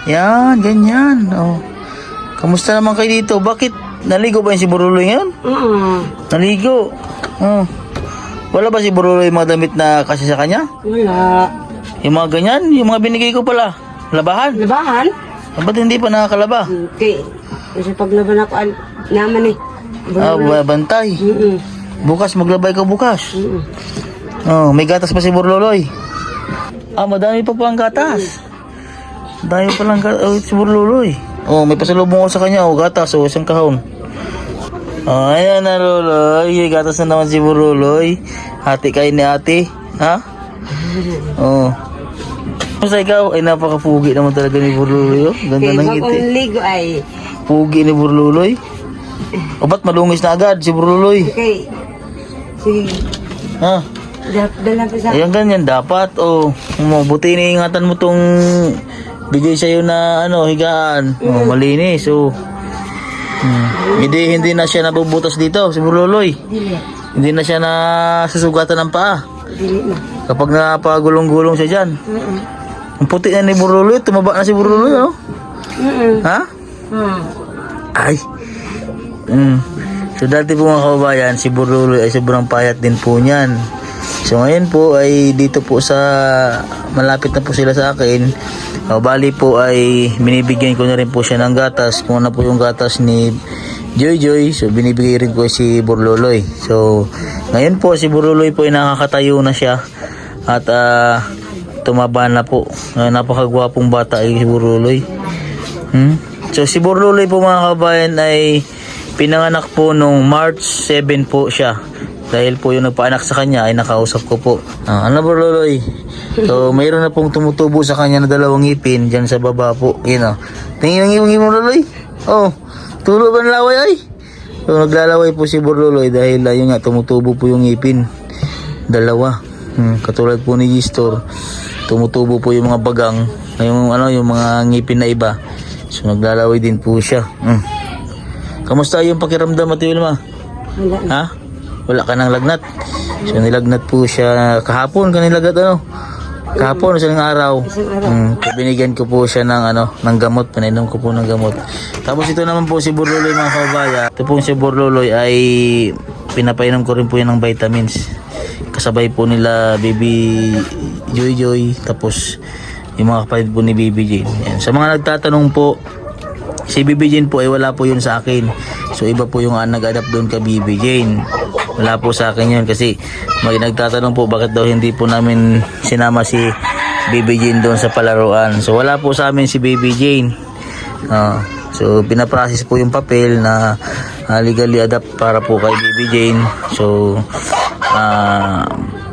Yan, ganyan. Oh. Kamusta naman kayo dito? Bakit? Naligo ba yung si Buruloy ngayon? Naligo. Oh. Wala ba si Buruloy yung mga damit na kasi sa kanya? Wala. Yung mga ganyan? Yung mga binigay ko pala? Labahan? Labahan? Ba't hindi pa nakakalaba? Okay. Kasi paglaban ako, naman eh. Bantay. Bukas, maglabay ka bukas. Oh, may gatas pa si Buruloy. Madami pa ang gatas. Dahil palang si Buruloy. Oh, may pasalubong ko sa kanya. Oh, gatas. Oh, isang kahon. Oh, ayan na Luloy. Gatas na naman si Buruloy. Hati kayo ni ate. Ha? Oh. Basta ikaw, ay napakapugi naman talaga ni Buruloy. Oh. Ganda ng ngiti. Kaya ligo ay. Pugi ni Buruloy. O ba't malungis na agad si Buruloy? Okay. Sige. Ha? Dala pa sa... Ayan ganyan dapat. O, buti iniingatan mo tong bigay sa'yo na higaan. O, malinis. O. Hindi na siya nabubutas dito si Buruloy. Dili. Hindi na siya nasusugatan ng paa. Dili na. Kapag napagulong-gulong siya dyan. Ang puti na ni Buruloy. Tumaba na si Buruloy. Oh. Ha? Ay. So dati po mga kababayan, si Buruloy ay sobrang payat din po niyan. So ngayon po ay dito po sa malapit na po sila sa akin. Bali po ay binibigyan ko na rin po siya ng gatas. Kung ano po yung gatas ni Joy. So binibigay rin ko si Buruloy. So ngayon po si Buruloy po ay nakakatayo na siya. At tumaba na po. Napakagwapong bata ay si Buruloy. So si Buruloy po mga kabayan ay pinanganak po nung March 7 po siya. Dahil po yung nagpaanak sa kanya ay nakausap ko po. Ano Buruloy? So mayroon na pong tumutubo sa kanya na 2 ngipin dyan sa baba po. Yun o. Tingin ang ngipin Buruloy. Oh, tulo ba ng laway ay? So naglalaway po si Buruloy dahil yun nga tumutubo po yung ngipin. 2. Katulad po ni Gistor. Tumutubo po yung mga bagang. Yung mga ngipin na iba. So naglalaway din po siya. Kamusta yung pakiramdam Ate Wilma? Wala. Ha? Wala ka ng lagnat. So nilagnat po siya kahapon. Kanilagat kahapon isang araw. So, binigyan ko po siya ng gamot. Pinainom ko po ng gamot. Tapos ito naman po si Buruloy mga kabaya. Ito po si Buruloy ay pinapainom ko rin po yan ng vitamins. Kasabay po nila Baby Joy. Tapos yung mga kapatid po ni Baby Jane. Yan. Sa mga nagtatanong po, si Baby Jane po ay wala po yun sa akin. So iba po yung nag-adapt doon kay Baby Jane. Wala po sa akin yun kasi nagtatanong po bakit daw hindi po namin sinama si Baby Jane doon sa palaruan. So wala po sa amin si Baby Jane. So pinaprocess po yung papel na legally adapt para po kay Baby Jane. So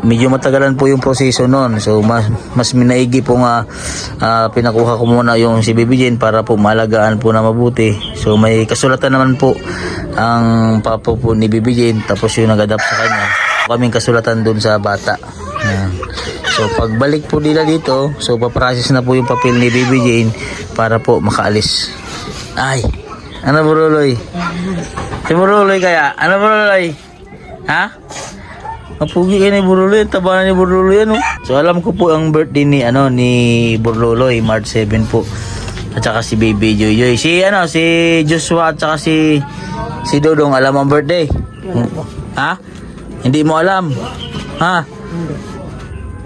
medyo matagalan po yung proseso noon. So mas minaigi po nga pinakuha ko muna yung si Baby Jane para po malagaan po na mabuti. So may kasulatan naman po ang papa po ni Baby Jane, tapos yung nag-adapt sa kanya. Kaming kasulatan dun sa bata. So pagbalik po nila dito, so paprocess na po yung papel ni Baby Jane para po makaalis. Ay, ano Buruloy? Si Buruloy kaya? Ano Buruloy? Ha? Mapugi kayo ni Buruloy, taba na ni Buruloy So alam ko po ang birthday ni Buruloy, March 7 po. At saka si Baby Joy. Si Joshua at saka si Dodong, alam ang birthday? Ha? Hindi mo alam? Ha?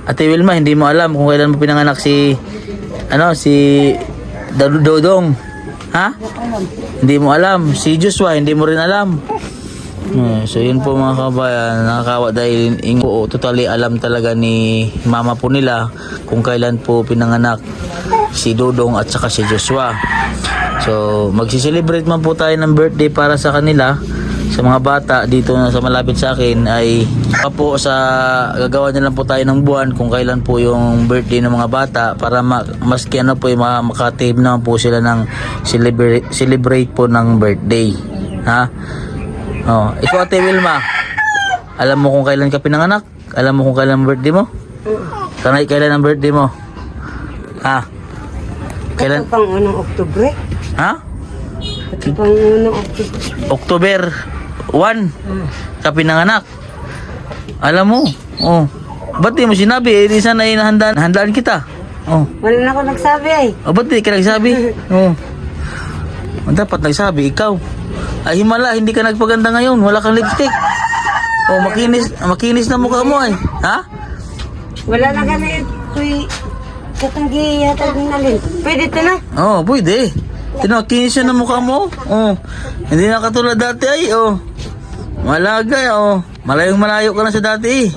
Ate Wilma, hindi mo alam kung kailan mo pinanganak si Dodong? Ha? Hindi mo alam. Si Joshua, hindi mo rin alam. So yun po mga kabayan, nakakawa dahil totally alam talaga ni mama po nila kung kailan po pinanganak si Dodong at saka si Joshua. So magsiselebrate man po tayo ng birthday para sa kanila, sa mga bata dito na sa malapit sa akin ay gagawa na lang po tayo ng buwan kung kailan po yung birthday ng mga bata para maski makatib naman po sila ng celebrate po ng birthday. Ha? Ikaw Ate Wilma, alam mo kung kailan ka pinanganak? Alam mo kung kailan ang birthday mo? Kailan ang birthday mo? Ha? Kailan? Ito pang unang Oktubre. Ha? Ito pang unang Oktubre. October 1 ka pinanganak. Alam mo? Ba't di mo sinabi? Di sana handaan kita. Oh. Wala na ako nagsabi ay. O, ba't di ka nagsabi? Oo. Dapat nagsabi, ikaw. Ay, himala, hindi ka nagpaganda ngayon. Wala kang lipstick. O, makinis na mukha mo ay. Ha? Wala na ganit. Kuy, katanggi yata nalin. Pwede ito na. Oo, pwede. Kinis yun ng mukha mo. Oo. Hindi na katulad dati ay. Oo. Malagay, oo. Malayong malayo ka na sa dati eh.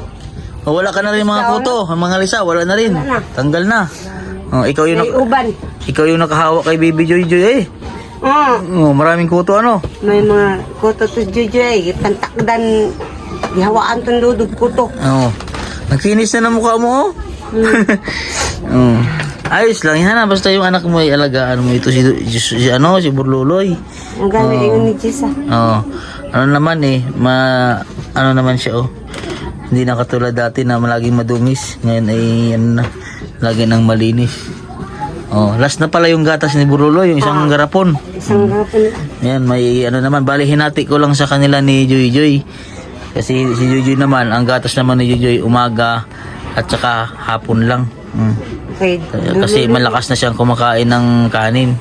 O, wala ka na rin mga kuto. Ang mga lisa, wala na rin. Tanggal na. O, ikaw yung, May uban. ikaw yung nakahawak kay Baby Joy Joy eh. Oo. Maraming kuto ano. May mga kuto to Jojo ay. Pantakdan. Gihawaan tong dudog kuto. Oo. Nakinis na ng mukha mo oh. Oo. Ayos lang yan. Basta yung anak mo ay alagaan mo ito si Burluloy. Ang galing yun ni Jisa. Oo. Ano naman eh, ano naman siya oh. Hindi na katulad dati na laging madungis. Ngayon ay ano na, lagi nang malinis. Oh, last na pala yung gatas ni Burluloy, yung isang garapon. Isang hapon. Yan, may ano naman, bali hinati ko lang sa kanila ni Joy Joy. Kasi si Joy Joy naman, ang gatas naman ni Joy Joy umaga at saka hapon lang. Okay. Kasi malakas na siyang kumakain ng kanin.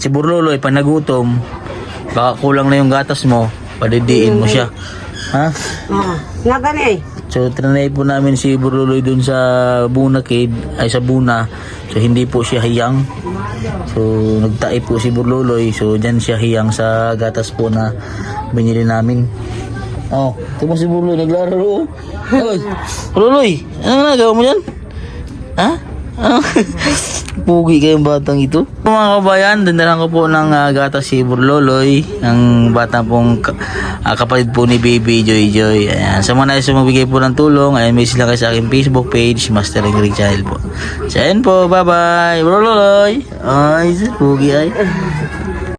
Si Burluloy, pag nagutom, baka kulang na yung gatas mo, padidiin mo siya. Ha? Oo. Nga gani ay. So, trinay po namin si Burluloy dun sa Buna Cave, ay sa Buna. So, hindi po siya hiyang. So, nagtae po si Burluloy. So, dyan siya hiyang sa gatas po na binili namin. Oh, ito mo si Burluloy, naglaro. Oh, Burluloy, ano nagawa mo dyan? Ha? Pugi kayong batang ito. Mga kabayan, dindalan ko po ng gatas si Burluloy, ang bata pong kapatid po ni Baby Joy Joy. Ayan. Sa mga nais magbigay po ng tulong, ayan, may sila kayo sa aking Facebook page, Mastering Rick Channel po. So, ayan po, bye bye, Burluloy. Ay, pugi ay.